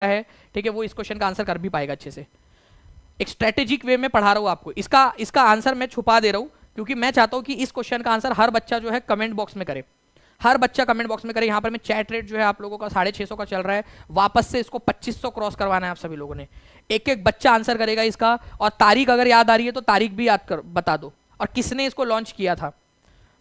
है, ठीक है, वो इस क्वेश्चन का आंसर कर भी पाएगा अच्छे से। एक स्ट्रेटेजिक वे में पढ़ा रहा हूं आपको। इसका आंसर मैं छुपा दे रहा हूं क्योंकि मैं चाहता हूं कि इस क्वेश्चन का आंसर हर बच्चा जो है कमेंट बॉक्स में करे, हर बच्चा कमेंट बॉक्स में करे। यहां पर मैं चैट रेट जो है आप लोगों का 650 का चल रहा है, वापस से इसको 2500 क्रॉस करवाना है आप सभी लोगों ने। एक एक बच्चा आंसर करेगा इसका, और तारीख अगर याद आ रही है तो तारीख भी याद कर बता दो, और किसने इसको लॉन्च किया था।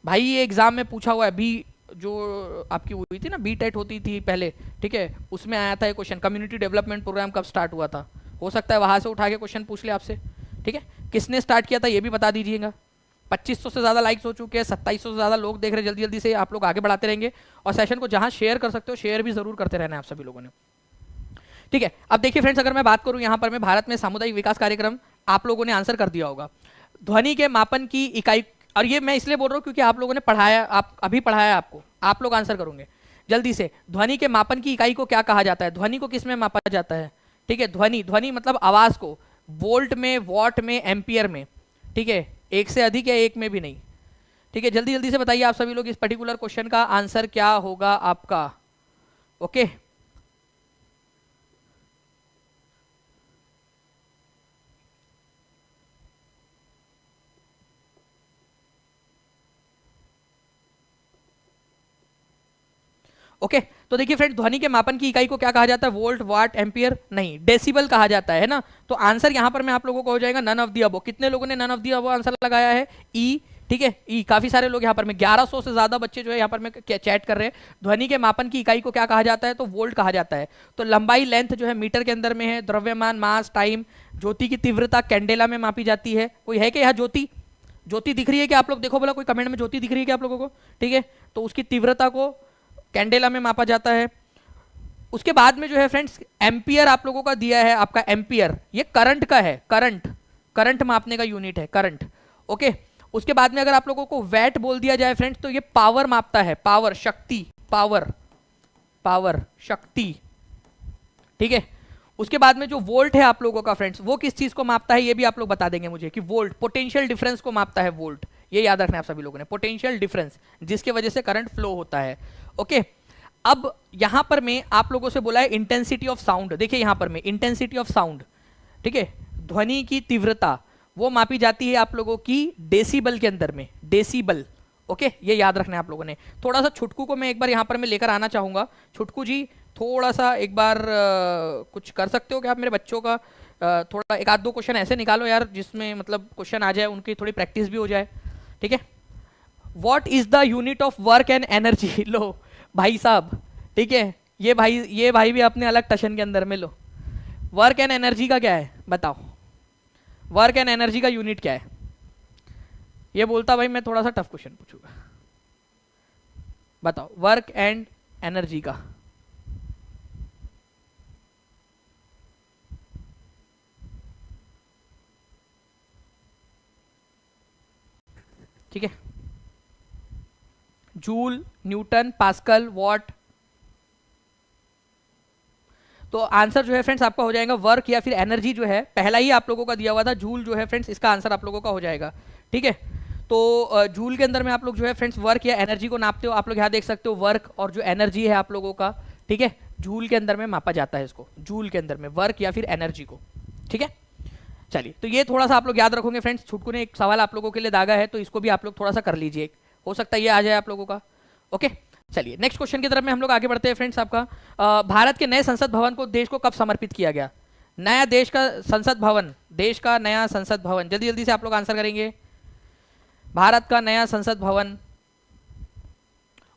भाई ये एग्जाम में पूछा हुआ है, बी जो आपकी हुई थी ना, बी टेट होती थी पहले, ठीक है, उसमें आया था ये क्वेश्चन, कम्युनिटी डेवलपमेंट प्रोग्राम कब स्टार्ट हुआ था। हो सकता है वहां से उठा के क्वेश्चन पूछ ले आपसे, ठीक है। किसने स्टार्ट किया था ये भी बता दीजिएगा। 2500 से ज़्यादा लाइक्स हो चुके हैं, 2700 से ज़्यादा लोग देख रहे हैं। जल्दी जल्दी से आप लोग आगे बढ़ाते रहेंगे, और सेशन को जहां शेयर कर सकते हो शेयर भी जरूर करते रहना है आप सभी लोगों ने, ठीक है। अब देखिए फ्रेंड्स, अगर मैं बात करूं यहाँ पर मैं भारत में सामुदायिक विकास कार्यक्रम, आप लोगों ने आंसर कर दिया होगा। ध्वनि के मापन की इकाई, और ये मैं इसलिए बोल रहा हूँ क्योंकि आप लोगों ने पढ़ाया, आप अभी पढ़ाया आपको, आप लोग आंसर करोगे जल्दी से। ध्वनि के मापन की इकाई को क्या कहा जाता है, ध्वनि को किस में मापा जाता है, ठीक है। ध्वनि मतलब आवाज को वोल्ट में, वॉट में, एम्पियर में, ठीक है, एक से अधिक या एक में भी नहीं, ठीक है। जल्दी जल्दी से बताइए आप सभी लोग, इस पर्टिकुलर क्वेश्चन का आंसर क्या होगा आपका। ओके ओके तो देखिए फ्रेंड, ध्वनि के मापन की इकाई को क्या कहा जाता है, वोल्ट, वाट, एम्पियर नहीं, डेसिबल कहा जाता है ना। तो आंसर यहां पर मैं आप लोगों को हो जाएगा नन ऑफ दी अबो। कितने लोगों ने none of the above answer लगाया है, ई, ठीक है, ई। काफी सारे लोग यहाँ पर में 1100 से ज्यादा बच्चे जो है यहाँ पर में चैट कर रहे हैं। ध्वनि के मापन की इकाई को क्या कहा जाता है, तो वोल्ट कहा जाता है। तो लंबाई, लेंथ जो है मीटर के अंदर में है। द्रव्यमान, मास, टाइम। ज्योति की तीव्रता कैंडेला में मापी जाती है। कोई है कि यहाँ ज्योति, ज्योति दिख रही है क्या आप लोग, देखो बोला कोई कमेंट में, ज्योति दिख रही है क्या आप लोगों को, ठीक है। तो उसकी तीव्रता को कैंडेला में मापा जाता है। उसके बाद में जो है फ्रेंड्स, एम्पियर आप लोगों का दिया है, आपका एम्पियर ये करंट का है, करंट मापने का यूनिट है, करंट, ओके। उसके बाद में अगर आप लोगों को वैट बोल दिया जाए फ्रेंड्स, तो ये पावर मापता है, पावर, शक्ति, पावर शक्ति, ठीक है। उसके बाद में जो वोल्ट है आप लोगों का फ्रेंड्स, वो किस चीज को मापता है ये भी आप लोग बता देंगे मुझे, कि वोल्ट पोटेंशियल डिफरेंस को मापता है, वोल्ट। ये याद रखना है आप सभी लोगों ने, पोटेंशियल डिफरेंस, जिसकी वजह से करंट फ्लो होता है, ओके। अब यहां पर मैं आप लोगों से बोला है इंटेंसिटी ऑफ साउंड। देखिए यहां पर मैं इंटेंसिटी ऑफ साउंड, ठीक है, ध्वनि की तीव्रता वो मापी जाती है आप लोगों की डेसिबल के अंदर में, डेसिबल, ओके। ये याद रखना है आप लोगों ने। थोड़ा सा छुटकू को मैं एक बार यहां पर मैं लेकर आना चाहूंगा। छुटकू जी थोड़ा सा एक बार कुछ कर सकते हो क्या आप मेरे बच्चों का, थोड़ा एक आध दो क्वेश्चन ऐसे निकालो यार जिसमें मतलब क्वेश्चन आ जाए, उनकी थोड़ी प्रैक्टिस भी हो जाए, ठीक है। What is the unit of work and energy, लो भाई साहब, ठीक है, ये भाई भी अपने अलग टशन के अंदर में लो। वर्क एंड एनर्जी का क्या है बताओ, वर्क एंड एनर्जी का यूनिट क्या है। ये बोलता भाई मैं थोड़ा सा टफ क्वेश्चन पूछूंगा, बताओ वर्क एंड एनर्जी का। ठीक है, जूल, न्यूटन, पास्कल, वॉट। तो आंसर जो है फ्रेंड्स आपका हो जाएगा वर्क या फिर एनर्जी जो है, पहला ही आप लोगों का दिया हुआ था जूल जो है फ्रेंड्स, इसका आंसर आप लोगों का हो जाएगा, ठीक है। तो जूल के अंदर में आप लोग जो है फ्रेंड्स वर्क या एनर्जी को नापते हो। आप लोग यहाँ देख सकते हो वर्क और जो एनर्जी है आप लोगों का, ठीक है, जूल के अंदर में मापा जाता है इसको, जूल के अंदर में वर्क या फिर एनर्जी को, ठीक है। चलिए, तो ये थोड़ा सा आप लोग याद रखोगे फ्रेंड्स। छुटकू ने एक सवाल आप लोगों के लिए दागा है, तो इसको भी आप लोग थोड़ा सा कर लीजिए, हो सकता है ये आ जाए आप लोगों का, ओके। चलिए नेक्स्ट क्वेश्चन की तरफ में हम लोग आगे बढ़ते हैं फ्रेंड्स। आपका भारत के नए संसद भवन को देश को कब समर्पित किया गया, नया देश का संसद भवन, देश का नया संसद भवन, जल्दी जल्दी से आप लोग आंसर करेंगे। भारत का नया संसद भवन,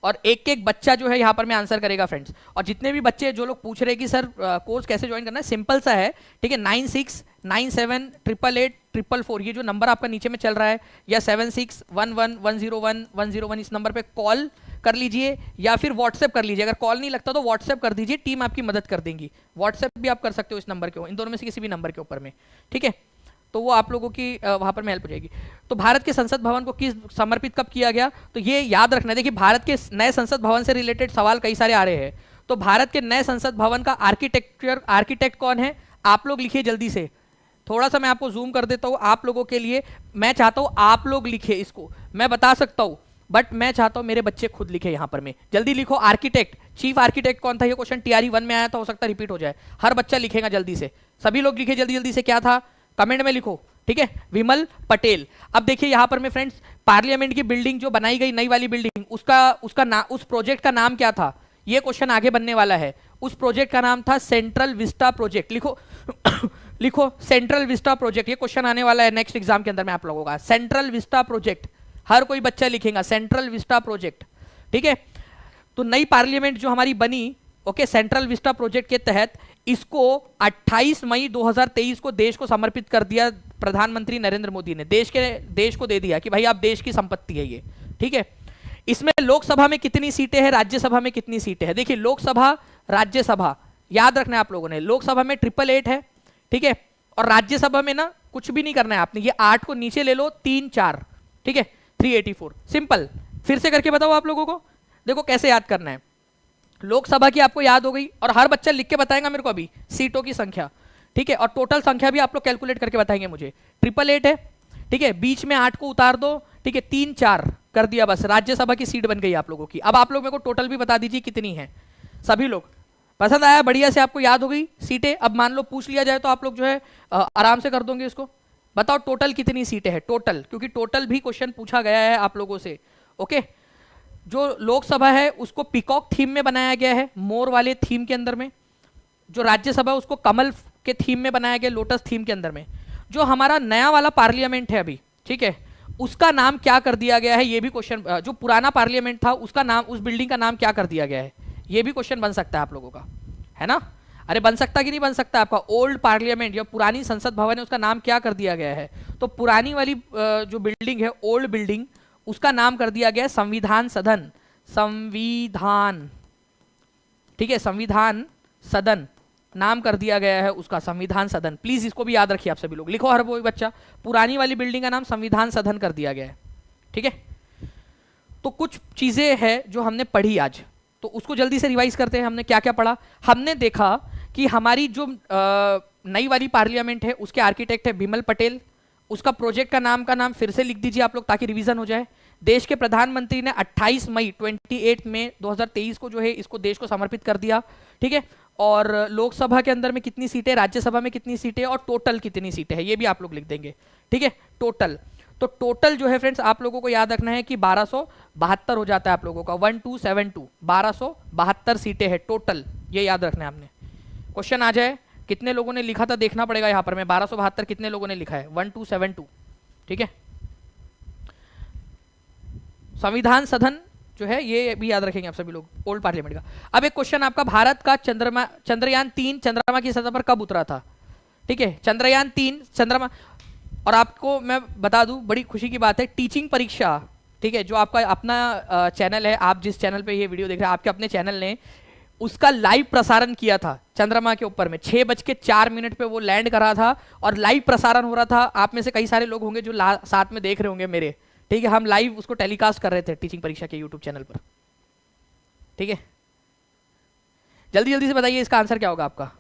और एक एक बच्चा जो है यहाँ पर मैं आंसर करेगा फ्रेंड्स। और जितने भी बच्चे जो लोग पूछ रहे हैं कि सर कोर्स कैसे ज्वाइन करना है, सिंपल सा है, ठीक है। 96978844 ये जो नंबर आपका नीचे में चल रहा है, या 7611101101 इस नंबर पे कॉल कर लीजिए, या फिर व्हाट्सएप कर लीजिए। अगर कॉल नहीं लगता तो व्हाट्सएप कर दीजिए, टीम आपकी मदद कर देंगी। व्हाट्सएप भी आप कर सकते हो इस नंबर के, इन दोनों में से किसी भी नंबर के ऊपर में, ठीक है। तो वो आप लोगों की वहां पर में हेल्प हो जाएगी। तो भारत के संसद भवन को किस समर्पित कब किया गया, तो ये याद रखना है। देखिए भारत के नए संसद भवन से रिलेटेड सवाल कई सारे आ रहे हैं। तो भारत के नए संसद भवन का आर्किटेक्ट कौन है, आप लोग लिखिए जल्दी से। थोड़ा सा मैं आपको जूम कर देता हूं आप लोगों के लिए, मैं चाहता हूं आप लोग लिखिए इसको। मैं बता सकता हूं बट मैं चाहता हूं मेरे बच्चे खुद लिखे यहां पर में। जल्दी लिखो आर्किटेक्ट, चीफ आर्किटेक्ट कौन था? ये क्वेश्चन टीआरई 1 में आया था, हो सकता है रिपीट हो जाए। हर बच्चा लिखेगा जल्दी से, सभी लोग लिखे जल्दी जल्दी से, क्या था कमेंट में लिखो, ठीक है? विमल पटेल। अब देखिए यहां पर में फ्रेंड्स, पार्लियामेंट की बिल्डिंग जो बनाई गई नई वाली बिल्डिंग, उस प्रोजेक्ट का नाम क्या था? ये क्वेश्चन आगे बनने वाला है। उस प्रोजेक्ट का नाम था सेंट्रल विस्टा प्रोजेक्ट। लिखो लिखो सेंट्रल विस्टा प्रोजेक्ट। ये क्वेश्चन आने वाला है नेक्स्ट एग्जाम के अंदर में आप लोगों का। सेंट्रल विस्टा प्रोजेक्ट, हर कोई बच्चा लिखेगा सेंट्रल विस्टा प्रोजेक्ट, ठीक है? तो नई पार्लियामेंट जो हमारी बनी, ओके, सेंट्रल विस्टा प्रोजेक्ट के तहत इसको 28 मई 2023 को देश को समर्पित कर दिया प्रधानमंत्री नरेंद्र मोदी ने। देश को दे दिया कि भाई आप देश की संपत्ति है ये, ठीक है? इसमें लोकसभा में कितनी सीटें हैं, राज्यसभा में कितनी सीटें हैं? देखिए लोकसभा, राज्यसभा याद रखना है आप लोगों ने। लोकसभा में 888 है, ठीक है? और राज्यसभा में ना कुछ भी नहीं करना है आपने, ये 8 को नीचे ले लो, 3 4, ठीक है? 384। सिंपल, फिर से करके बताओ आप लोगों को, देखो कैसे याद करना है। लोकसभा की आपको याद हो गई, और हर बच्चा लिख के बताएगा मेरे को अभी सीटों की संख्या, ठीक है? और टोटल संख्या भी आप लोग कैलकुलेट करके बताएंगे मुझे। 888 है, ठीक है? बीच में 8 को उतार दो, ठीक है? 3 4 कर दिया, बस राज्यसभा की सीट बन गई आप लोगों की। अब आप लोग मेरे को टोटल भी बता दीजिए कितनी है। सभी लोग पसंद आया, बढ़िया से आपको याद हो गई सीटें। अब मान लो पूछ लिया जाए तो आप लोग जो है आराम से कर दोगे इसको। बताओ टोटल कितनी सीटें हैं, टोटल, क्योंकि टोटल भी क्वेश्चन पूछा गया है आप लोगों से, ओके? जो लोकसभा है उसको पीकॉक थीम में बनाया गया है, मोर वाले थीम के अंदर में। जो राज्यसभा उसको कमल के थीम में बनाया गया, लोटस थीम के अंदर में। जो हमारा नया वाला पार्लियामेंट है अभी, ठीक है, उसका नाम क्या कर दिया गया है, ये भी क्वेश्चन। जो पुराना पार्लियामेंट था उसका नाम, उस बिल्डिंग का नाम क्या कर दिया गया है, ये भी क्वेश्चन बन सकता है आप लोगों का, है ना? अरे बन सकता कि नहीं बन सकता आपका? ओल्ड पार्लियामेंट या पुरानी संसद भवन है, उसका नाम क्या कर दिया गया है? तो पुरानी वाली जो बिल्डिंग है, ओल्ड बिल्डिंग, उसका नाम कर दिया गया है संविधान सदन। संविधान, ठीक है? संविधान सदन नाम कर दिया गया है उसका, संविधान सदन। प्लीज इसको भी याद रखिए आप सभी लोग, लिखो हर कोई बच्चा। पुरानी वाली बिल्डिंग का नाम संविधान सदन कर दिया गया है, ठीक है? तो कुछ चीजें हैं जो हमने पढ़ी आज, तो उसको जल्दी से रिवाइज करते हैं। हमने क्या क्या पढ़ा? हमने देखा कि हमारी जो नई वाली पार्लियामेंट है उसके आर्किटेक्ट है विमल पटेल। उसका प्रोजेक्ट का नाम फिर से लिख दीजिए आप लोग ताकि रिवीजन हो जाए। देश के प्रधानमंत्री ने 28 मई 28 मई 2023 को जो है इसको देश को समर्पित कर दिया, ठीक है? और लोकसभा के अंदर में कितनी सीटें, राज्यसभा में कितनी सीटें, और टोटल कितनी सीटें हैं, ये भी आप लोग लिख देंगे, ठीक है? टोटल, तो टोटल जो है फ्रेंड्स आप लोगों को याद रखना है कि 1272 हो जाता है आप लोगों का। 1272, 1272 सीटें हैं टोटल, ये याद रखना है आपने। क्वेश्चन आ जाए कितने लोगों ने लिखा था देखना पड़ेगा यहाँ पर। मैं 1272 कितने लोगों ने लिखा है, 1272, ठीक है? संविधान सदन जो है ये भी याद रखेंगे आप सभी लोग, ओल्ड पार्लियामेंट का। अब एक क्वेश्चन आपका, भारत का चंद्रयान 3 चंद्रमा की सतह पर कब उतरा था, ठीक है? चंद्रयान 3 चंद्रमा। और आपको मैं बता दूं, बड़ी खुशी की बात है, टीचिंग परीक्षा, ठीक है, जो आपका अपना चैनल है, आप जिस चैनल पे ये वीडियो देख रहे हैं, आपके अपने चैनल ने उसका लाइव प्रसारण किया था चंद्रमा के ऊपर में। 6:04 पे वो लैंड करा था और लाइव प्रसारण हो रहा था। आप में से कई सारे लोग होंगे जो साथ में देख रहे होंगे मेरे, ठीक है? हम लाइव उसको टेलीकास्ट कर रहे थे टीचिंग परीक्षा के यूट्यूब चैनल पर, ठीक है? जल्दी जल्दी से बताइए इसका आंसर क्या होगा आपका।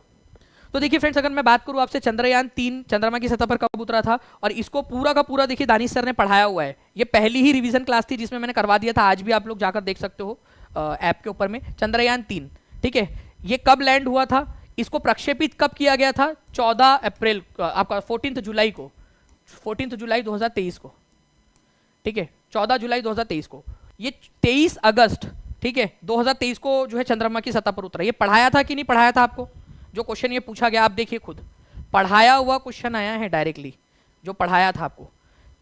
तो देखिए फ्रेंड्स, अगर मैं बात करूं आपसे, चंद्रयान 3 चंद्रमा की सतह पर कब उतरा था, और इसको पूरा का पूरा देखिए दानिश सर ने पढ़ाया हुआ है। ये पहली ही रिवीजन क्लास थी जिसमें मैंने करवा दिया था, आज भी आप लोग जाकर देख सकते हो ऐप के ऊपर में। चंद्रयान 3, ठीक है, ये कब लैंड हुआ था, इसको प्रक्षेपित कब किया गया था? 14 अप्रैल आपका 14 जुलाई को, 14 जुलाई 2023 को, ठीक है? 14 जुलाई 2023 को। ये 23 अगस्त, ठीक है, 2023 को जो है चंद्रमा की सतह पर उतरा। ये पढ़ाया था कि नहीं पढ़ाया था आपको? जो क्वेश्चन ये पूछा गया, आप देखिए खुद, पढ़ाया हुआ क्वेश्चन आया है डायरेक्टली, जो पढ़ाया था आपको।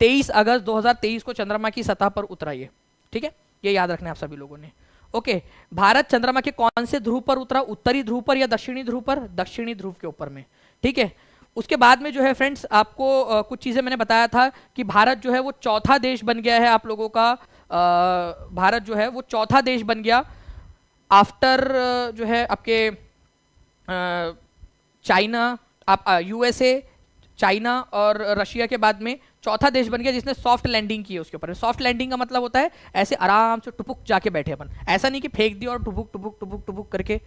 23 अगस्त 2023 को चंद्रमा की सतह पर उतरा ये, ठीक है? ये याद रखना है आप सभी लोगों ने, ओके? भारत चंद्रमा के कौन से ध्रुव पर उतरा, उत्तरी ध्रुव पर या दक्षिणी ध्रुव पर? दक्षिणी ध्रुव के ऊपर में, ठीक है? उसके बाद में जो है फ्रेंड्स आपको कुछ चीजें मैंने बताया था कि भारत जो है वो चौथा देश बन गया है आप लोगों का। भारत जो है वो चौथा देश बन गया आफ्टर जो है आपके चाइना, आप यूएसए, चाइना और रशिया के बाद में चौथा देश बन गया जिसने सॉफ्ट लैंडिंग की है उसके ऊपर। सॉफ्ट लैंडिंग का मतलब होता है ऐसे आराम से टुपुक जाके बैठे अपन, ऐसा नहीं कि फेंक दिया और टुपुक टुपुक टुपुक टुपुक करके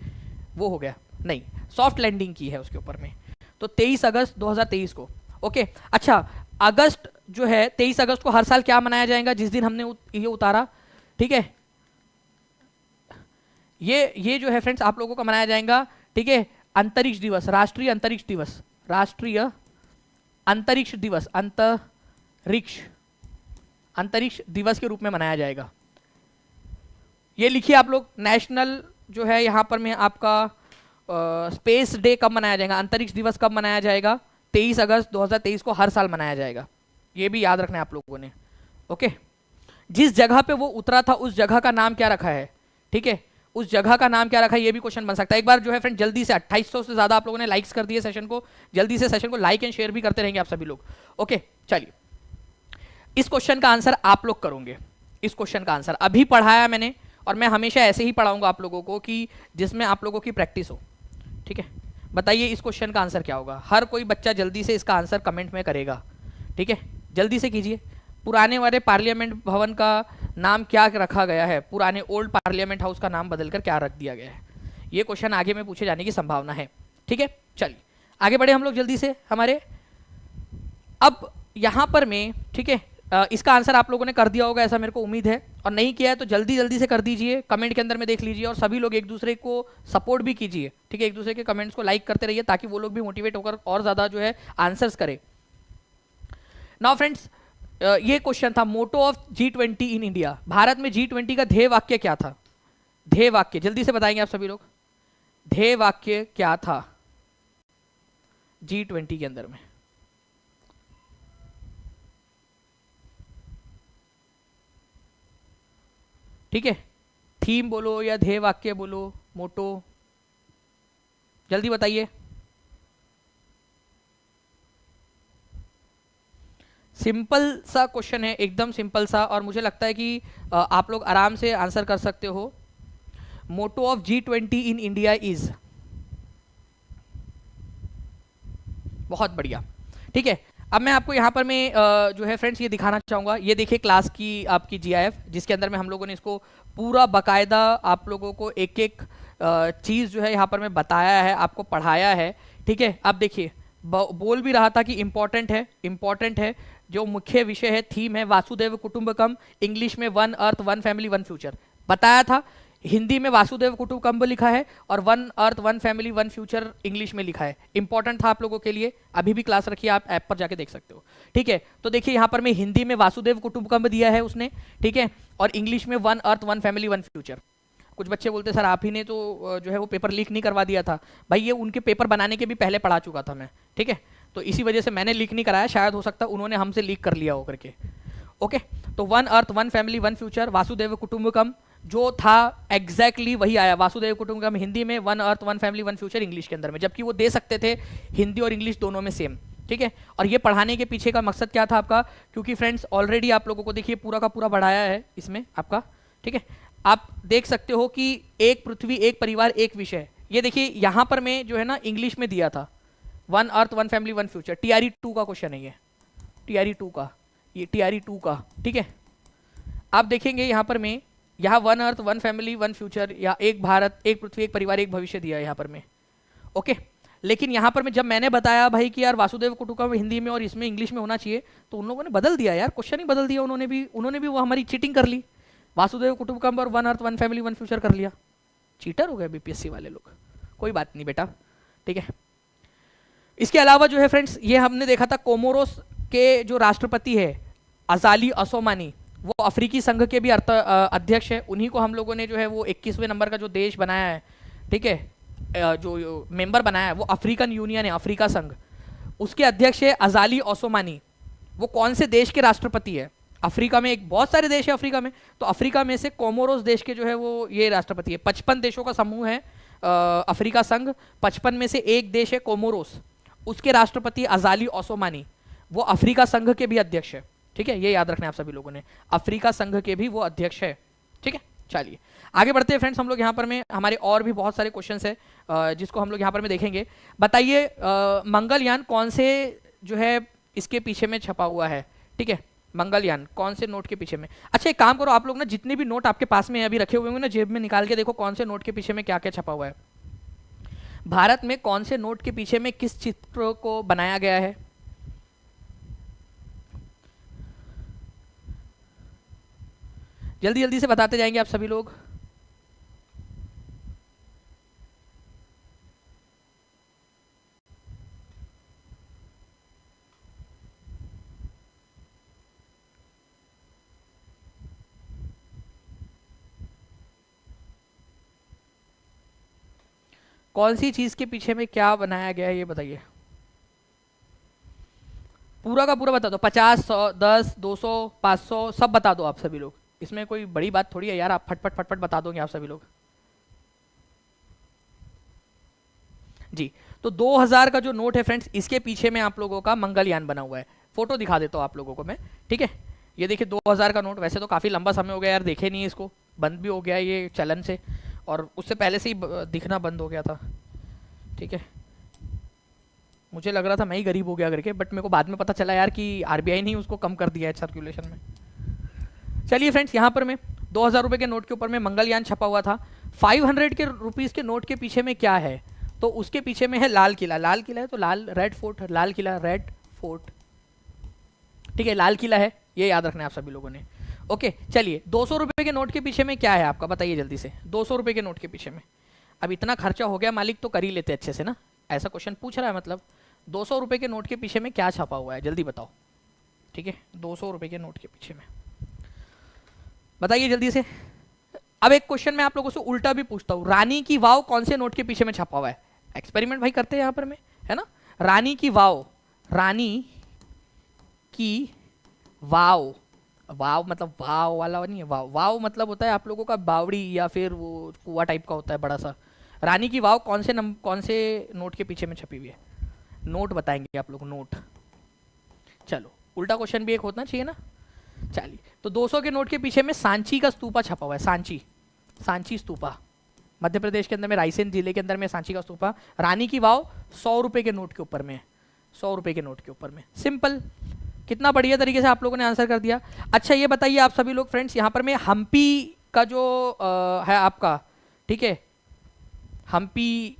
वो हो गया, नहीं, सॉफ्ट लैंडिंग की है उसके ऊपर में। तो 23 अगस्त 2023 को, ओके? अच्छा, अगस्त जो है 23 अगस्त को हर साल क्या मनाया जाएगा जिस दिन हमने ये उतारा? ठीक है, ये जो है फ्रेंड्स आप लोगों का मनाया जाएगा, ठीक है, अंतरिक्ष दिवस, राष्ट्रीय अंतरिक्ष दिवस, राष्ट्रीय अंतरिक्ष दिवस, अंतरिक्ष दिवस के रूप में मनाया जाएगा। ये लिखिए आप लोग, नेशनल जो है यहाँ पर मैं आपका स्पेस डे कब मनाया जाएगा, अंतरिक्ष दिवस कब मनाया जाएगा, 23 अगस्त 2023 को हर साल मनाया जाएगा। ये भी याद रखना है आप लोगों ने। ओके, जिस जगह पे वो उतरा था उस जगह का नाम क्या रखा है, ठीक है, उस जगह का नाम क्या रखा है, ये भी क्वेश्चन बन सकता है। एक बार जो है फ्रेंड जल्दी से 2800 से ज्यादा आप लोगों ने लाइक्स कर दिए सेशन को, जल्दी से सेशन को लाइक एंड शेयर भी करते रहेंगे आप सभी लोग। ओके चलिए, इस क्वेश्चन का आंसर आप लोग करोगे। इस क्वेश्चन का आंसर अभी पढ़ाया मैंने, और मैं हमेशा ऐसे ही पढ़ाऊंगा आप लोगों को कि जिसमें आप लोगों की प्रैक्टिस हो। ठीक है, बताइए इस क्वेश्चन का आंसर क्या होगा। हर कोई बच्चा जल्दी से इसका आंसर कमेंट में करेगा। ठीक है, जल्दी से कीजिए। पुराने वाले पार्लियामेंट भवन का नाम क्या रखा गया है, पुराने ओल्ड पार्लियामेंट हाउस का नाम बदलकर क्या रख दिया गया है। ये क्वेश्चन आगे में पूछे जाने की संभावना है। ठीक है, चलिए आगे बढ़े हम लोग जल्दी से हमारे। अब यहां पर मैं, ठीक है, इसका आंसर आप लोगों ने कर दिया होगा ऐसा मेरे को उम्मीद है, और नहीं किया है तो जल्दी जल्दी से कर दीजिए, कमेंट के अंदर में देख लीजिए, और सभी लोग एक दूसरे को सपोर्ट भी कीजिए। ठीक है, एक दूसरे के कमेंट्स को लाइक करते रहिए ताकि वो लोग भी मोटिवेट होकर और ज्यादा जो है आंसर्स करें। नाउ फ्रेंड्स, ये क्वेश्चन था motto of G20 in India. Bharat में G20 का ध्येय वाक्य क्या था। ध्येय वाक्य जल्दी से बताएंगे आप सभी लोग, ध्येय वाक्य क्या था G20 के अंदर में। ठीक है, थीम बोलो या ध्येय वाक्य बोलो, मोटो, जल्दी बताइए। सिंपल सा क्वेश्चन है, एकदम सिंपल सा, और मुझे लगता है कि आप लोग आराम से आंसर कर सकते हो। Motto of G20 in India is, बहुत बढ़िया। ठीक है, अब मैं आपको यहाँ पर मैं जो है फ्रेंड्स ये दिखाना चाहूँगा। ये देखिए क्लास की आपकी GIF, जिसके अंदर में हम लोगों ने इसको पूरा बाकायदा आप लोगों को एक एक चीज़ जो है यहाँ पर मैं बताया है, आपको पढ़ाया है। ठीक है, अब देखिए बोल भी रहा था कि इम्पॉर्टेंट है। जो मुख्य विषय है, थीम है वासुदेव कुटुंबकम, इंग्लिश में one earth one family one future बताया था। हिंदी में वासुदेव कुटुंबकम लिखा है और one earth one family one future English में लिखा है। इंपॉर्टेंट था आप लोगों के लिए, अभी भी क्लास रखी है, आप ऐप पर जाके देख सकते हो। ठीक है, तो देखिए यहाँ पर मैं हिंदी में वासुदेव कुटुंबकम दिया है उसने, ठीक है, और इंग्लिश में one earth one family one future. कुछ बच्चे बोलते सर आप ही ने तो जो है वो पेपर लीक नहीं करवा दिया था। भाई ये उनके पेपर बनाने के भी पहले पढ़ा चुका था मैं। ठीक है, तो इसी वजह से मैंने लीक नहीं कराया, शायद हो सकता उन्होंने हमसे लीक कर लिया हो करके। ओके, तो one earth one family one future वासुदेव कुटुंबकम जो था एग्जैक्टली वही आया। वासुदेव कुटुंबकम हिंदी में, one earth one family one future English के अंदर में, जबकि वो दे सकते थे हिंदी और इंग्लिश दोनों में सेम। ठीक है, और ये पढ़ाने के पीछे का मकसद क्या था आपका, क्योंकि फ्रेंड्स ऑलरेडी आप लोगों को देखिए पूरा का पूरा बढ़ाया है इसमें आपका। ठीक है, आप देख सकते हो कि एक पृथ्वी एक परिवार एक विषय। ये देखिए यहाँ पर मैं जो है ना इंग्लिश में दिया था one earth one family one future, TRE 2 का क्वेश्चन है ये, TRE 2 का, ये TRE 2 का। ठीक है, आप देखेंगे यहाँ पर मैं, यहाँ one earth one family one future या एक भारत एक पृथ्वी एक परिवार एक भविष्य दिया है यहाँ पर मैं। ओके, लेकिन यहाँ पर मैं जब मैंने बताया भाई कि यार वासुदेव कुटुंबकम हिंदी में और इसमें इंग्लिश में होना चाहिए, तो उन लोगों ने बदल दिया यार, क्वेश्चन ही बदल दिया उन्होंने भी वो हमारी चीटिंग कर ली। वासुदेव कुटुंबकम और one earth one family one future कर लिया, चीटर हो गए BPSC वाले लोग। कोई बात नहीं बेटा, ठीक है। इसके अलावा जो है फ्रेंड्स ये हमने देखा था कोमोरोस के जो राष्ट्रपति है अजाली असोमानी, वो अफ्रीकी संघ के भी अध्यक्ष है। उन्हीं को हम लोगों ने जो है वो 21वें नंबर का जो देश बनाया है, ठीक है, जो मेंबर बनाया है वो अफ्रीकन यूनियन है, अफ्रीका संघ, उसके अध्यक्ष है अजाली असोमानी। वो कौन से देश के राष्ट्रपति है, अफ्रीका में एक बहुत सारे देश है अफ्रीका में, तो अफ्रीका में से कोमोरोस देश के जो है वो ये राष्ट्रपति है। 55 देशों का समूह है अफ्रीका संघ, 55 में से एक देश है कोमोरोस, उसके राष्ट्रपति अजाली असोमानी, वो अफ्रीका संघ के भी अध्यक्ष है। ठीक है, ये याद रखना है आप सभी लोगों ने, अफ्रीका संघ के भी वो अध्यक्ष है। ठीक है, चलिए आगे बढ़ते हैं फ्रेंड्स। हम लोग यहाँ पर में हमारे और भी बहुत सारे क्वेश्चंस है जिसको हम लोग यहाँ पर में देखेंगे। बताइए मंगलयान कौन से जो है इसके पीछे में छपा हुआ है। ठीक है, मंगलयान कौन से नोट के पीछे में। अच्छा एक काम करो आप लोग ना, जितने भी नोट आपके पास में अभी रखे हुए होंगे ना, जेब में निकाल के देखो कौन से नोट के पीछे में क्या क्या छपा हुआ है। भारत में कौन से नोट के पीछे में किस चित्र को बनाया गया है। जल्दी जल्दी से बताते जाएंगे आप सभी लोग। कौन सी चीज के पीछे में क्या बनाया गया है ये बताइए, पूरा का पूरा बता दो। 50, 100, 10, 200, 500 सब बता दो आप सभी लोग, इसमें कोई बड़ी बात थोड़ी है यार, आप फटफट फटफट बता दोगे आप सभी लोग जी। तो 2000 का जो नोट है फ्रेंड्स, इसके पीछे में आप लोगों का मंगलयान बना हुआ है। फोटो दिखा देता हूँ आप लोगों को मैं, ठीक है। ये देखिए 2000 का नोट, वैसे तो काफ़ी लंबा समय हो गया यार देखे नहीं इसको, बंद भी हो गया ये चलन से, और उससे पहले से ही दिखना बंद हो गया था, ठीक है। मुझे लग रहा था मैं ही गरीब हो गया करके, बट मेरे को बाद में पता चला यार कि आरबीआई ने ही उसको कम कर दिया है सर्कुलेशन में। चलिए फ्रेंड्स, यहाँ पर मैं 2000 रुपये के नोट के ऊपर में मंगलयान छपा हुआ था। 500 के रुपीज़ के नोट के पीछे में क्या है, तो उसके पीछे में है लाल किला। लाल किला है तो लाल red fort, Lal Qila red fort, ठीक है, लाल किला है, ये याद रखना है आप सभी लोगों ने। ओके चलिए, 200 रुपये के नोट के पीछे में क्या है आपका, बताइए जल्दी से। 200 रुपये के नोट के पीछे में, अब इतना खर्चा हो गया मालिक तो कर ही लेते अच्छे से ना, ऐसा क्वेश्चन पूछ रहा है मतलब। 200 रुपये के नोट के पीछे में क्या छपा हुआ है जल्दी बताओ, ठीक है। 200 रुपये के नोट के पीछे में बताइए जल्दी से। अब एक क्वेश्चन मैं आप लोगों से उल्टा भी पूछता हूँ, रानी की वाव कौन से नोट के पीछे में छपा हुआ है? एक्सपेरिमेंट भाई करते हैं यहाँ पर में, है ना। रानी की वाव, रानी की वाव, वाव मतलब वाव वाला नहीं है, वाव वाव मतलब होता है आप लोगों का बावड़ी या फिर वो कुआ टाइप का होता है बड़ा सा। रानी की वाव कौन से नोट के पीछे में छपी हुई है? नोट बताएंगे आप लोग, नोट। चलो उल्टा क्वेश्चन भी एक होना चाहिए ना। चलिए, तो 200 के नोट के पीछे में सांची का स्तूपा छपा हुआ है, सांची, सांची स्तूपा, मध्य प्रदेश के अंदर में रायसेन जिले के अंदर में सांची का स्तूपा। रानी की वाव 100 रुपये के नोट के ऊपर में, 100 रुपये के नोट के ऊपर में। सिंपल, कितना बढ़िया तरीके से आप लोगों ने आंसर कर दिया। अच्छा ये बताइए आप सभी लोग फ्रेंड्स, यहाँ पर में हम्पी का जो है आपका, ठीक है, हम्पी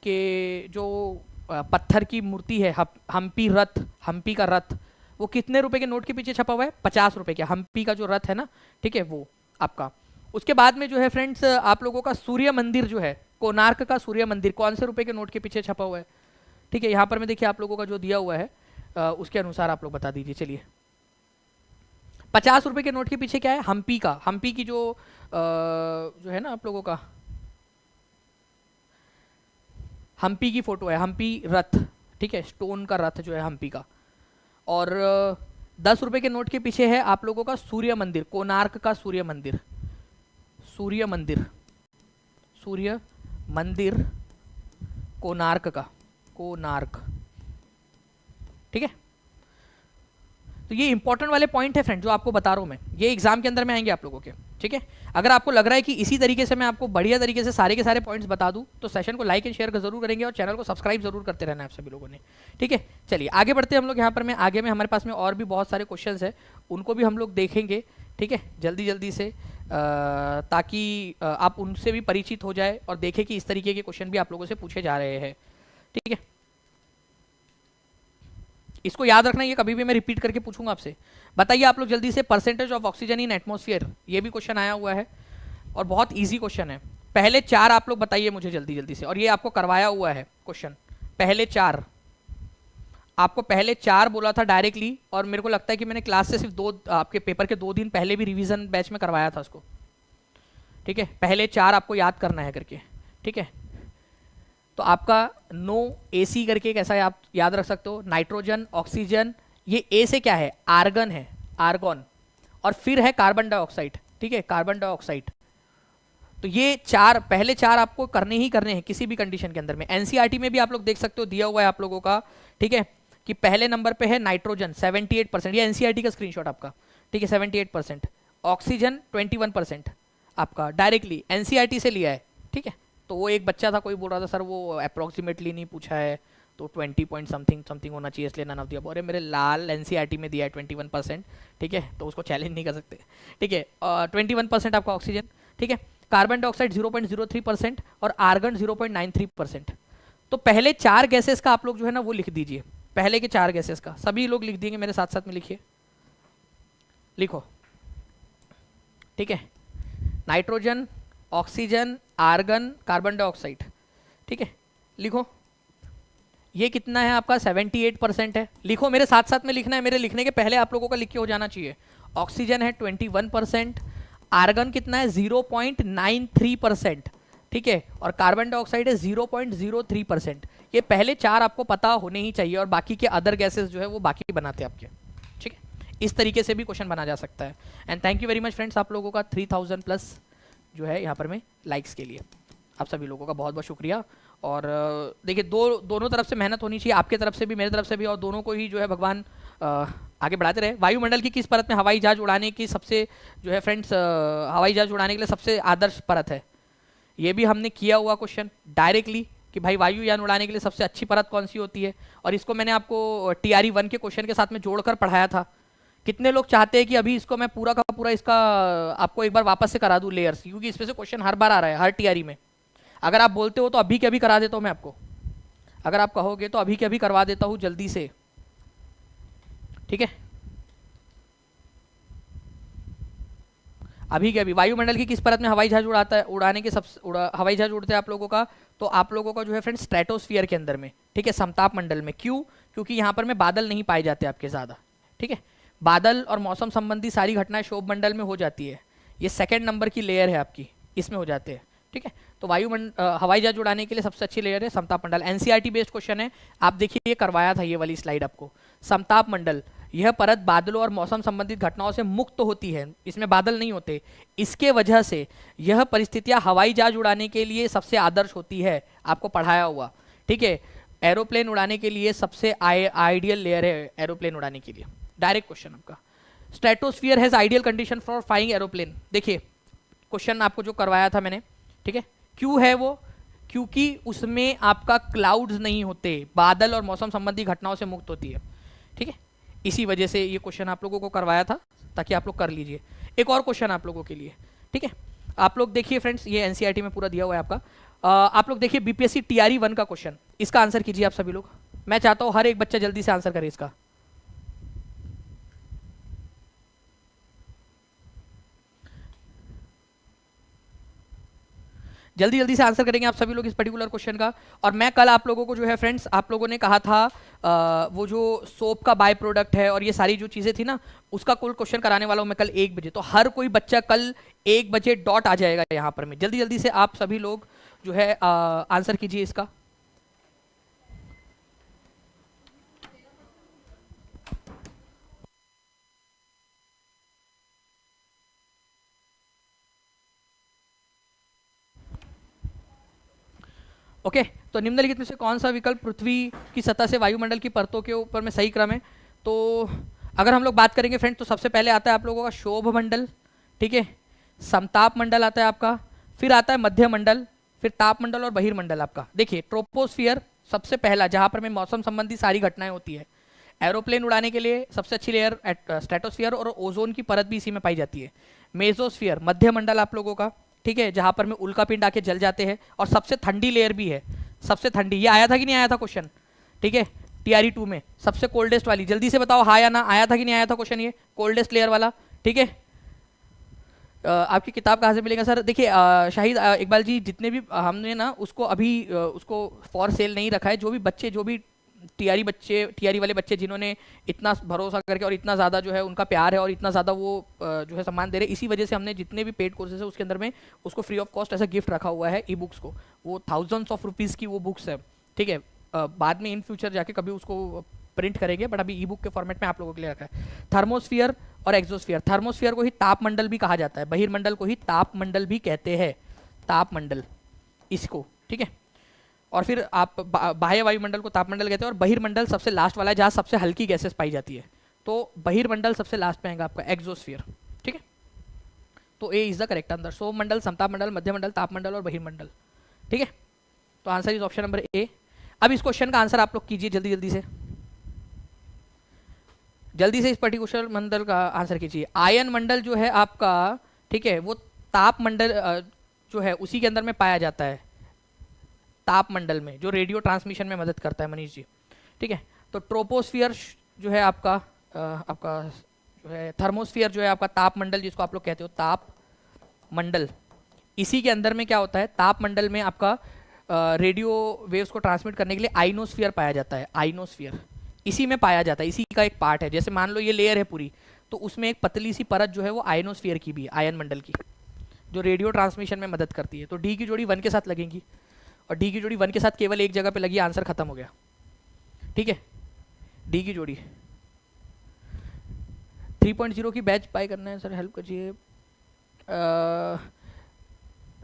के जो पत्थर की मूर्ति है, हम्पी रथ, हम्पी का रथ, वो कितने रुपए के नोट के पीछे छपा हुआ है? 50 रुपए के, हम्पी का जो रथ है ना, ठीक है, वो आपका। उसके बाद में जो है फ्रेंड्स आप लोगों का सूर्य मंदिर जो है, कोणार्क का सूर्य मंदिर कौन से रुपए के नोट के पीछे छपा हुआ है? ठीक है, यहाँ पर मैं देखिए आप लोगों का जो दिया हुआ है उसके अनुसार आप लोग बता दीजिए। चलिए 50 रुपए के नोट के पीछे क्या है? हम्पी का, हम्पी की जो है ना आप लोगों का, हम्पी की फोटो है, हम्पी रथ, ठीक है, स्टोन का रथ जो है हम्पी का। और 10 रुपए के नोट के पीछे है आप लोगों का सूर्य मंदिर, कोणार्क का सूर्य मंदिर, सूर्य मंदिर, सूर्य मंदिर कोणार्क का, कोणार्क, ठीक है। तो ये इंपॉर्टेंट वाले पॉइंट है फ्रेंड जो आपको बता रहा हूं मैं, ये एग्जाम के अंदर में आएंगे आप लोगों के, ठीक है। अगर आपको लग रहा है कि इसी तरीके से मैं आपको बढ़िया तरीके से सारे के सारे पॉइंट्स बता दूं तो सेशन को लाइक एंड शेयर जरूर करेंगे और चैनल को सब्सक्राइब जरूर करते रहना आप सभी लोगों ने, ठीक है। चलिए आगे बढ़ते हैं हम लोग। यहाँ पर मैं आगे में हमारे पास में और भी बहुत सारे क्वेश्चंस है, उनको भी हम लोग देखेंगे, ठीक है, जल्दी जल्दी से, ताकि आप उनसे भी परिचित हो जाए और देखें कि इस तरीके के क्वेश्चन भी आप लोगों से पूछे जा रहे हैं, ठीक है। इसको याद रखना, ये कभी भी मैं रिपीट करके पूछूंगा आपसे। बताइए आप लोग जल्दी से, percentage of oxygen in atmosphere, ये भी क्वेश्चन आया हुआ है और बहुत इजी क्वेश्चन है। पहले 4 आप लोग बताइए मुझे जल्दी जल्दी से, और ये आपको करवाया हुआ है क्वेश्चन। पहले 4 आपको, पहले 4 बोला था डायरेक्टली, और मेरे को लगता है कि मैंने क्लास से सिर्फ 2, आपके पेपर के 2 दिन पहले भी रिवीजन बैच में करवाया था उसको, ठीक है। पहले 4 आपको याद करना है करके, ठीक है। तो आपका नो AC करके कैसा है आप याद रख सकते हो, नाइट्रोजन, ऑक्सीजन, ये ए से क्या है? आर्गन है, आर्गन, और फिर है कार्बन डाइऑक्साइड, ठीक है, कार्बन डाइऑक्साइड। तो ये 4, पहले 4 आपको करने ही करने हैं किसी भी कंडीशन के अंदर में। एनसीईआरटी में भी आप लोग देख सकते हो, दिया हुआ है आप लोगों का, ठीक है, कि पहले नंबर पे है नाइट्रोजन 78%, ये एनसीईआरटी का स्क्रीनशॉट आपका, ठीक है, 78%, ऑक्सीजन 21% आपका, डायरेक्टली एनसीईआरटी से लिया है, ठीक है। तो वो एक बच्चा था, कोई बोल रहा था सर वो अप्रोक्सीमेटली नहीं पूछा है, तो 20 पॉइंट समथिंग होना चाहिए, इसलिए नन ऑफ द अबव। अरे मेरे लाल एनसीईआरटी में दिया है 21%, ठीक है, तो उसको चैलेंज नहीं कर सकते, ठीक है। 21% आपका ऑक्सीजन, ठीक है, कार्बन डाइऑक्साइड 0.03% और आर्गन 0.93%। तो पहले 4 गैसेस का आप लोग जो है ना वो लिख दीजिए, पहले के 4 गैसेस का सभी लोग लिख देंगे, मेरे साथ साथ में लिखिए, लिखो ठीक है, nitrogen, oxygen, argon, carbon dioxide. ठीक है, लिखो ये कितना है आपका 78% है। लिखो मेरे साथ साथ में लिखना है, मेरे लिखने के पहले आप लोगों का लिख के हो जाना चाहिए। ऑक्सीजन है 21%, आर्गन कितना है 0.93%, ठीक है, और कार्बन डाइऑक्साइड है 0.03%। ये पहले चार आपको पता होने ही चाहिए, और बाकी के अदर गैसेस जो है वो बाकी बनाते हैं आपके। ठीक है, इस तरीके से भी क्वेश्चन बना जा सकता है। And thank you very much friends, आप लोगों का 3000 प्लस जो है यहाँ पर में लाइक्स के लिए आप सभी लोगों का बहुत बहुत शुक्रिया। और देखिए दोनों तरफ से मेहनत होनी चाहिए, आपके तरफ से भी मेरे तरफ से भी, और दोनों को ही जो है भगवान आगे बढ़ाते रहे। वायुमंडल की किस परत में हवाई जहाज उड़ाने की सबसे जो है फ्रेंड्स हवाई जहाज उड़ाने के लिए सबसे आदर्श परत है? ये भी हमने किया हुआ क्वेश्चन डायरेक्टली कि भाई वायुयान उड़ाने के लिए सबसे अच्छी परत कौन सी होती है, और इसको मैंने आपको TRE 1 के क्वेश्चन के साथ में जोड़कर पढ़ाया था। कितने लोग चाहते हैं कि अभी इसको मैं पूरा का पूरा इसका आपको एक बार वापस से करा दूं लेयर्स, क्योंकि इसमें से क्वेश्चन हर बार आ रहा है हर TRE में। अगर आप बोलते हो तो अभी के अभी करा देता हूं मैं आपको, अगर आप कहोगे तो अभी के अभी करवा देता हूं जल्दी से। ठीक है, अभी के अभी वायुमंडल की किस परत में हवाई जहाज उड़ाता है, उड़ाने के हवाई जहाज उड़ते हैं आप लोगों का, तो आप लोगों का जो है फ्रेंड्स स्ट्रेटोस्फीयर के अंदर में। ठीक है, समताप मंडल में। क्यों? क्योंकि यहाँ पर में बादल नहीं पाए जाते आपके ज़्यादा। ठीक है, बादल और मौसम संबंधी सारी घटनाएं शोभ मंडल में हो जाती है। ये सेकेंड नंबर की लेयर है आपकी, इसमें हो जाते हैं। ठीक है, तो हवाई जहाज उड़ाने के लिए सबसे अच्छी लेयर है समताप मंडल। NCERT बेस्ड क्वेश्चन है, आप देखिए ये करवाया था ये वाली स्लाइड आपको। समताप मंडल, यह परत बादलों और मौसम संबंधित घटनाओं से मुक्त होती है, इसमें बादल नहीं होते। इसके वजह से यह परिस्थितियां हवाई जहाज उड़ाने के लिए सबसे आदर्श होती है, आपको पढ़ाया हुआ। ठीक है, एरोप्लेन उड़ाने के लिए सबसे आइडियल लेयर है एरोप्लेन उड़ाने के लिए। डायरेक्ट क्वेश्चन आपका, stratosphere has ideal condition for flying aeroplane. देखिए क्वेश्चन आपको जो करवाया था मैंने, ठीक है, क्यों है वो? क्योंकि उसमें आपका क्लाउड्स नहीं होते, बादल और मौसम संबंधी घटनाओं से मुक्त होती है। ठीक है, इसी वजह से ये क्वेश्चन आप लोगों को करवाया था, ताकि आप लोग कर लीजिए। एक और क्वेश्चन आप लोगों के लिए, ठीक है, आप लोग देखिए फ्रेंड्स, ये NCERT में पूरा दिया हुआ है आपका। आप लोग देखिए BPSC TRE 1 का क्वेश्चन, इसका आंसर कीजिए आप सभी लोग। मैं चाहता हूँ हर एक बच्चा जल्दी से आंसर करे इसका। जल्दी जल्दी से आंसर करेंगे आप सभी लोग इस पर्टिकुलर क्वेश्चन का। और मैं कल आप लोगों को जो है फ्रेंड्स, आप लोगों ने कहा था वो जो सोप का बाय प्रोडक्ट है और ये सारी जो चीज़ें थी ना, उसका कुल क्वेश्चन कराने वाला हूँ मैं कल 1 बजे। तो हर कोई बच्चा कल 1 बजे डॉट आ जाएगा यहाँ पर में। जल्दी जल्दी से आप सभी लोग जो है आंसर कीजिए इसका। ओके, तो निम्नलिखित में से कौन सा विकल्प पृथ्वी की सतह से वायुमंडल की परतों के ऊपर में सही क्रम है? तो अगर हम लोग बात करेंगे फ्रेंड, तो सबसे पहले आता है आप लोगों का शोभ मंडल, ठीक है, समताप मंडल आता है आपका, फिर आता है मध्य मंडल, फिर ताप मंडल और बहिर्मंडल आपका। देखिए ट्रोपोस्फियर सबसे पहला, जहां पर में मौसम संबंधी सारी घटनाएं होती है। एरोप्लेन उड़ाने के लिए सबसे अच्छी लेयर स्ट्रेटोस्फियर, और ओजोन की परत भी इसी में पाई जाती है। मेसोस्फियर मध्य मंडल आप लोगों का, ठीक है, जहां पर में उल्का पिंड आके जल जाते हैं, और सबसे ठंडी लेयर भी है, सबसे ठंडी। ये आया था कि नहीं आया था क्वेश्चन? ठीक है, TRE 2 में सबसे कोल्डेस्ट वाली, जल्दी से बताओ हाँ या ना, आया था कि नहीं आया था क्वेश्चन ये कोल्डेस्ट लेयर वाला? ठीक है, आपकी किताब कहाँ से मिलेगा सर? देखिए शाहिद इकबाल जी, जितने भी हमने ना उसको अभी उसको फॉर सेल नहीं रखा है। जो भी बच्चे, जो भी TRE वाले बच्चे जिन्होंने इतना भरोसा करके और इतना ज़्यादा जो है उनका प्यार है और इतना ज़्यादा वो जो है सम्मान दे रहे, इसी वजह से हमने जितने भी पेड कोर्सेज है उसके अंदर में उसको फ्री ऑफ कॉस्ट ऐसा गिफ्ट रखा हुआ है ई बुक्स को। वो थाउजेंड्स ऑफ रुपीज़ की वो बुक्स है, ठीक है। बाद में इन फ्यूचर जाके कभी उसको प्रिंट करेंगे, बट अभी ई बुक के फॉर्मेट में आप लोगों के लिए रखा है। थर्मोस्फियर और एक्सोस्फियर, थर्मोस्फियर को ही ताप मंडल भी कहा जाता है, बहिर्मंडल को ही ताप मंडल भी कहते हैं, ताप मंडल इसको, ठीक है। और फिर आप बाह्य वायुमंडल को तापमंडल कहते हैं, और बहिर्मंडल सबसे लास्ट वाला है जहाँ सबसे हल्की गैसेस पाई जाती है। तो बहिर्मंडल सबसे लास्ट में आएगा आपका एक्सोस्फियर, ठीक है। तो ए इज द करेक्ट आंसर, सोम मंडल, समताप मंडल, मध्य मंडल, तापमंडल और बहिर्मंडल, ठीक है। तो answer is option number A. अब इस क्वेश्चन का आंसर आप लोग कीजिए जल्दी जल्दी से, जल्दी से इस पर्टिकुलर मंडल का आंसर कीजिए। आयन मंडल जो है आपका, ठीक है, वो ताप मंडल जो है उसी के अंदर में पाया जाता है, ताप मंडल में, जो रेडियो ट्रांसमिशन में मदद करता है मनीष जी, ठीक है। तो ट्रोपोस्फियर जो है आपका आपका जो है, थर्मोस्फियर जो है आपका ताप मंडल जिसको आप लोग कहते हो ताप मंडल, इसी के अंदर में क्या होता है, ताप मंडल में आपका रेडियो वेव्स को ट्रांसमिट करने के लिए आइनोस्फीयर पाया जाता है। आइनोस्फीयर इसी में पाया जाता है, इसी का एक पार्ट है। जैसे मान लो ये लेयर है पूरी, तो उसमें एक पतली सी परत जो है वो आयनोस्फीयर की भी है, आयन मंडल की, जो रेडियो ट्रांसमिशन में मदद करती है। तो डी की जोड़ी 1 के साथ लगेगी, और डी की जोड़ी 1 के साथ केवल एक जगह पे लगी, आंसर खत्म हो गया। ठीक है, डी की जोड़ी 3.0 की बैच बाय करना है सर, हेल्प करिए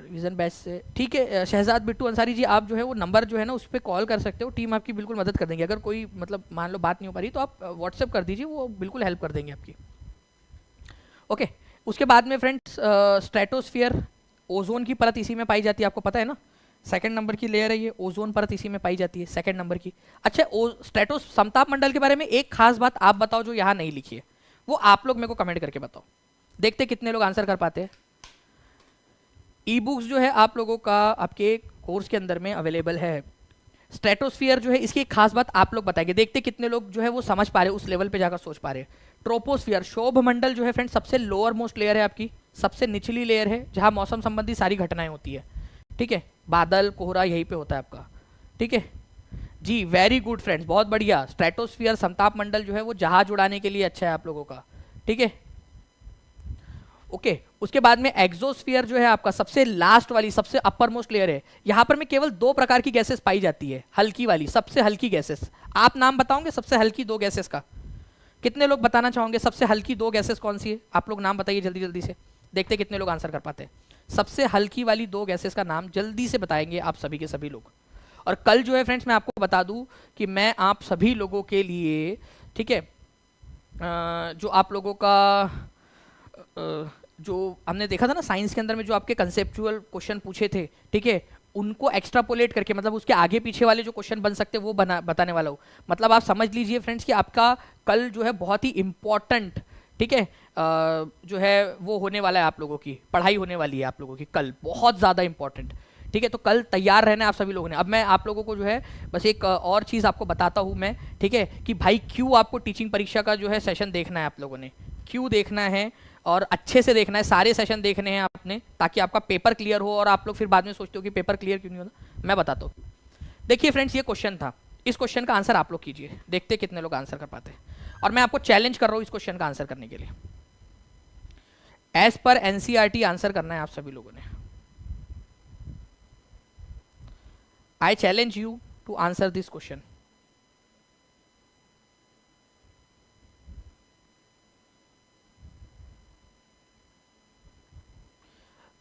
रिवीजन बैच से। ठीक है शहजाद बिट्टू अंसारी जी, आप जो है वो नंबर जो है ना उस पर कॉल कर सकते हो, टीम आपकी बिल्कुल मदद कर देंगे। अगर कोई मतलब मान लो बात नहीं हो पा रही तो आप व्हाट्सएप कर दीजिए, वो बिल्कुल हेल्प कर देंगे आपकी। ओके, उसके बाद में फ्रेंड्स स्ट्रेटोस्फियर, ओजोन की परत इसी में पाई जाती है, आपको पता है ना, सेकंड नंबर की लेयर है ये, ओजोन परत इसी में पाई जाती है, सेकंड नंबर की। अच्छा, स्ट्रेटोस समताप मंडल के बारे में एक खास बात आप बताओ जो यहाँ नहीं लिखी है, वो आप लोग मेरे को कमेंट करके बताओ, देखते कितने लोग आंसर कर पाते हैं। ई बुक्स जो है आप लोगों का आपके कोर्स के अंदर में अवेलेबल है। स्ट्रेटोस्फियर जो है इसकी एक खास बात आप लोग बताएंगे, देखते कितने लोग जो है वो समझ पा रहे, उस लेवल पे जाकर सोच पा रहे। ट्रोपोस्फियर, शोभ मंडल जो है फ्रेंड सबसे लोअर मोस्ट लेयर है, आपकी सबसे निचली लेयर है, जहां मौसम संबंधी सारी घटनाएं होती है। ठीक है, बादल कोहरा यहीं पे होता है आपका। ठीक है जी, वेरी गुड फ्रेंड्स, बहुत बढ़िया। स्ट्रेटोस्फियर समताप मंडल जो है वो जहाज उड़ाने के लिए अच्छा है आप लोगों का। ठीक है ओके, उसके बाद में एक्सोस्फियर जो है आपका सबसे लास्ट वाली, सबसे अपर मोस्ट लेयर है। यहां पर में केवल 2 प्रकार की गैसेस पाई जाती है, हल्की वाली, सबसे हल्की गैसेस। आप नाम बताओगे सबसे हल्की 2 गैसेस का? कितने लोग बताना चाहोगे सबसे हल्की 2 गैसेस कौन सी है? आप लोग नाम बताइए जल्दी जल्दी से, देखते कितने लोग आंसर कर पाते हैं। सबसे हल्की वाली 2 गैसेस का नाम जल्दी से बताएंगे आप सभी के सभी लोग। और कल जो है फ्रेंड्स मैं आपको बता दूं कि मैं आप सभी लोगों के लिए, ठीक है, जो आप लोगों का जो हमने देखा था ना साइंस के अंदर में, जो आपके कंसेप्चुअल क्वेश्चन पूछे थे, ठीक है, उनको एक्स्ट्रापोलेट करके, मतलब उसके आगे पीछे वाले जो क्वेश्चन बन सकते हैं वो बताने वाला हूँ। मतलब आप समझ लीजिए फ्रेंड्स कि आपका कल जो है बहुत ही इंपॉर्टेंट, ठीक है, जो है वो होने वाला है, आप लोगों की पढ़ाई होने वाली है आप लोगों की कल, बहुत ज़्यादा इंपॉर्टेंट। ठीक है, तो कल तैयार रहना है आप सभी लोगों ने। अब मैं आप लोगों को जो है बस एक और चीज़ आपको बताता हूँ मैं, ठीक है, कि भाई क्यों आपको टीचिंग परीक्षा का जो है सेशन देखना है, आप लोगों ने क्यों देखना है और अच्छे से देखना है, सारे सेशन देखने हैं आपने, ताकि आपका पेपर क्लियर हो। और आप लोग फिर बाद में सोचते हो कि पेपर क्लियर क्यों नहीं होता, मैं बताता हूँ। देखिए फ्रेंड्स, ये क्वेश्चन था, इस क्वेश्चन का आंसर आप लोग कीजिए, देखते कितने लोग आंसर कर पाते हैं। और मैं आपको चैलेंज कर रहा हूँ इस क्वेश्चन का आंसर करने के लिए। एज पर एनसीईआरटी आंसर करना है आप सभी लोगों ने। I challenge you to answer this question.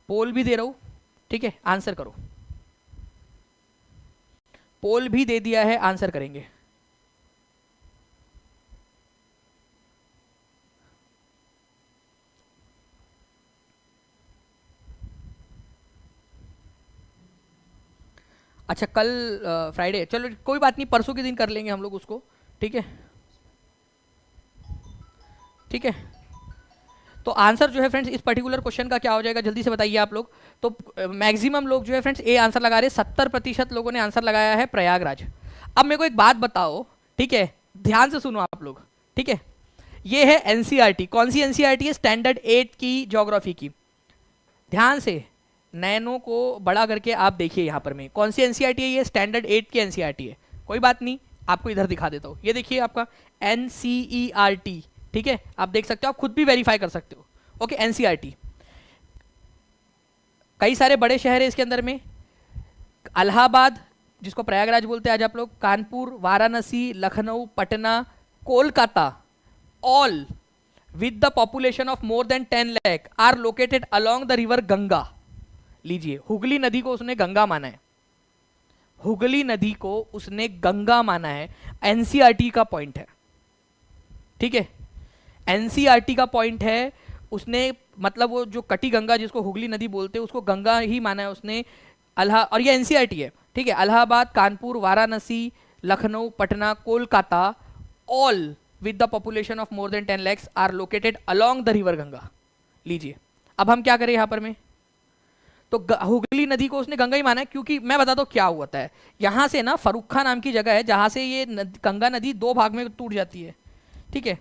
Poll भी दे रहा हूं, ठीक है, आंसर करो। पोल भी दे दिया है, आंसर करेंगे। अच्छा कल फ्राइडे, चलो कोई बात नहीं, परसों के दिन कर लेंगे हम लोग उसको। ठीक है ठीक है, तो आंसर जो है फ्रेंड्स इस पर्टिकुलर क्वेश्चन का क्या हो जाएगा जल्दी से बताइए आप लोग। तो मैक्सिमम लोग जो है फ्रेंड्स ए आंसर लगा रहे हैं, 70% लोगों ने आंसर लगाया है प्रयागराज। अब मेरे को एक बात बताओ, ठीक है, ध्यान से सुनो आप लोग, ठीक है, ये है एनसीईआरटी, कौन सी एनसीईआरटी है? स्टैंडर्ड 8 की ज्योग्राफी की। ध्यान से नैनो को बड़ा करके आप देखिए, यहाँ पर में कौन सी एनसीईआरटी है? ये स्टैंडर्ड 8 की एनसीईआरटी है। कोई बात नहीं, आपको इधर दिखा देता हूँ, ये देखिए आपका एनसीईआरटी, ठीक है, आप देख सकते हो, आप खुद भी वेरीफाई कर सकते हो। ओके, एनसीईआरटी, कई सारे बड़े शहर है इसके अंदर में, इलाहाबाद जिसको प्रयागराज बोलते हैं आज आप लोग, Kanpur, Varanasi, Lucknow, Patna, Kolkata, all with the population of more than 10 lakh are located along the river Ganga. लीजिए, हुगली नदी को उसने गंगा माना है, हुगली नदी को उसने गंगा माना है, एनसीईआरटी का पॉइंट है। ठीक है, एनसीईआरटी का पॉइंट है, उसने मतलब वो जो कटी गंगा जिसको हुगली नदी बोलते हैं उसको गंगा ही माना है उसने। और ये एनसीईआरटी है, ठीक है, Allahabad, Kanpur, Varanasi, Lucknow, Patna, Kolkata, all with the population of more than 10 lakhs are located along the river Ganga. लीजिए, अब हम क्या करें यहाँ पर में, तो हुगली नदी को उसने गंगा ही माना है, क्योंकि मैं बताता हूँ क्या होता है। यहाँ से ना फरुखा नाम की जगह है जहाँ से ये गंगा नदी 2 भाग में टूट जाती है। ठीक है,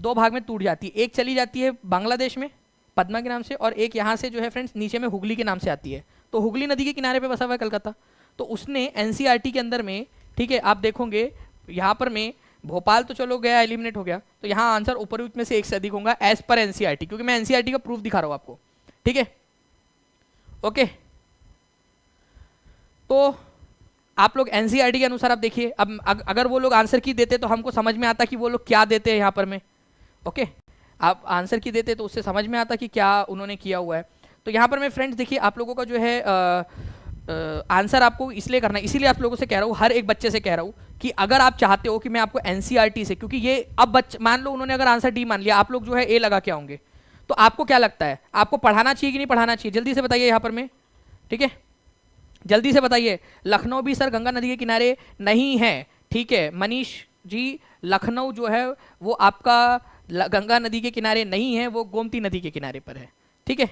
2 भाग में टूट जाती है, एक चली जाती है बांग्लादेश में, पद्मा के नाम से, और एक यहाँ से जो है फ्रेंड्स नीचे में हुगली के नाम से आती है। तो हुगली नदी के किनारे पे बसा हुआ है कलकत्ता। तो उसने एनसीईआरटी के अंदर में, ठीक है, आप देखोगे यहाँ पर में भोपाल तो चलो गया, एलिमिनेट हो गया, तो यहाँ आंसर उपयुक्त में से एक से अधिक होगा एज पर एनसीईआरटी, क्योंकि मैं एनसीईआरटी का प्रूफ दिखा रहा हूँ आपको, ठीक है। ओके, तो आप लोग एनसीईआरटी के अनुसार आप देखिए, अब अगर वो लोग आंसर की देते तो हमको समझ में आता कि वो लोग क्या देते हैं यहाँ पर में। ओके, आप आंसर की देते तो उससे समझ में आता कि क्या उन्होंने किया हुआ है। तो यहाँ पर मैं फ्रेंड्स देखिए आप लोगों का जो है आंसर आपको इसलिए करना है, इसीलिए आप लोगों से कह रहा हूँ, हर एक बच्चे से कह रहा हूँ कि अगर आप चाहते हो कि मैं आपको एनसीईआरटी से, क्योंकि ये अब मान लो उन्होंने अगर आंसर डी मान लिया, आप लोग जो है ए लगा के आओगे, तो आपको क्या लगता है, आपको पढ़ाना चाहिए कि नहीं पढ़ाना चाहिए? जल्दी से बताइए यहाँ पर में, ठीक है, जल्दी से बताइए। लखनऊ भी सर गंगा नदी के किनारे नहीं है, ठीक है मनीष जी, लखनऊ जो है वो आपका गंगा नदी के किनारे नहीं है, वो गोमती नदी के किनारे पर है, ठीक है।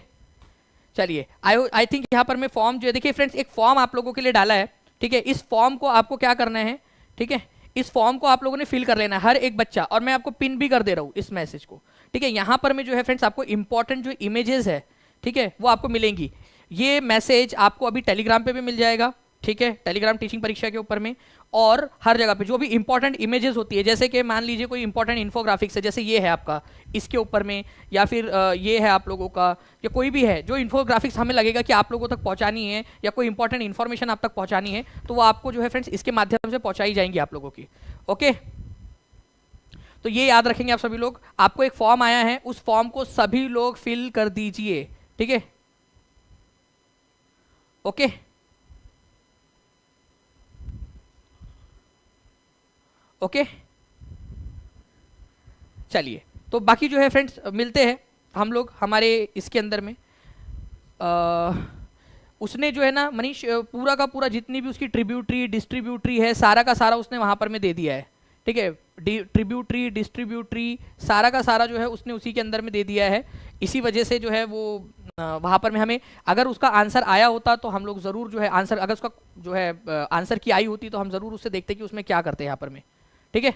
चलिए, आई थिंक यहाँ पर मैं फॉर्म जो है, देखिए फ्रेंड्स एक फॉर्म आप लोगों के लिए डाला है, ठीक है। इस फॉर्म को आपको क्या करना है, ठीक है, इस फॉर्म को आप लोगों ने फिल कर लेना है हर एक बच्चा, और मैं आपको पिन भी कर दे रहा हूँ इस मैसेज को, ठीक है। यहाँ पर में जो है फ्रेंड्स आपको इंपॉर्टेंट जो इमेजेस है, ठीक है, वो आपको मिलेंगी। ये मैसेज आपको अभी टेलीग्राम पे भी मिल जाएगा, ठीक है, टेलीग्राम टीचिंग परीक्षा के ऊपर में, और हर जगह पे जो भी इंपॉर्टेंट इमेजेस होती है, जैसे कि मान लीजिए कोई इंपॉर्टेंट इन्फोग्राफिक्स है, जैसे ये है आपका, इसके ऊपर में, या फिर ये है आप लोगों का, या कोई भी है जो इन्फोग्राफिक्स हमें लगेगा कि आप लोगों तक पहुंचानी है, या कोई इंपॉर्टेंट इन्फॉर्मेशन आप तक पहुंचानी है, तो वो आपको जो है फ्रेंड्स इसके माध्यम से पहुंचाई जाएंगी आप लोगों की। ओके, तो ये याद रखेंगे आप सभी लोग। आपको एक फॉर्म आया है, उस फॉर्म को सभी लोग फिल कर दीजिए, ठीक है। ओके, ओके, चलिए, तो बाकी जो है फ्रेंड्स मिलते हैं हम लोग हमारे इसके अंदर में। उसने जो है ना मनीष पूरा का पूरा जितनी भी उसकी ट्रिब्यूटरी डिस्ट्रीब्यूटरी है, सारा का सारा उसने वहां पर में दे दिया है, ठीक है। ट्रिब्यूटरी डिस्ट्रीब्यूटरी सारा का सारा जो है उसने उसी के अंदर में दे दिया है। इसी वजह से जो है वो वहां पर में हमें, अगर उसका आंसर आया होता तो हम लोग जरूर जो है आंसर, अगर उसका जो है आंसर की आई होती तो हम जरूर उससे देखते कि उसमें क्या करते हैं यहाँ पर में, ठीक है।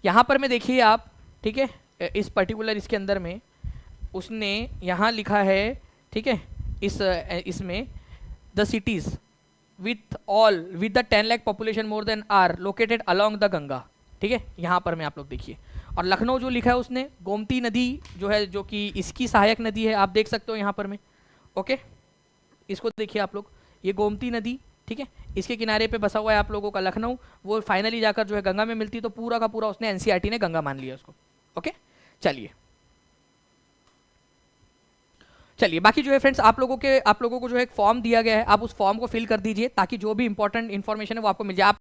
यहाँ पर में देखिए आप, ठीक है, इस पर्टिकुलर इसके अंदर में उसने यहाँ लिखा है, ठीक है, इसमें the cities with the 10 lakh population more than are located along the Ganga, ठीक है। यहाँ पर में आप लोग देखिए, और लखनऊ जो लिखा है उसने गोमती नदी जो है, जो कि इसकी सहायक नदी है, आप देख सकते हो यहाँ पर में। ओके, इसको देखिए आप लोग, ये गोमती नदी, ठीक है, इसके किनारे पे बसा हुआ है आप लोगों का लखनऊ, वो फाइनली जाकर जो है गंगा में मिलती, तो पूरा का पूरा उसने एनसीईआरटी ने गंगा मान लिया उसको। ओके, चलिए बाकी जो है फ्रेंड्स आप लोगों को जो है एक फॉर्म दिया गया है, आप उस फॉर्म को फिल कर दीजिए ताकि जो भी इंपॉर्टेंट इन्फॉर्मेशन है वो आपको मिल जाए। आप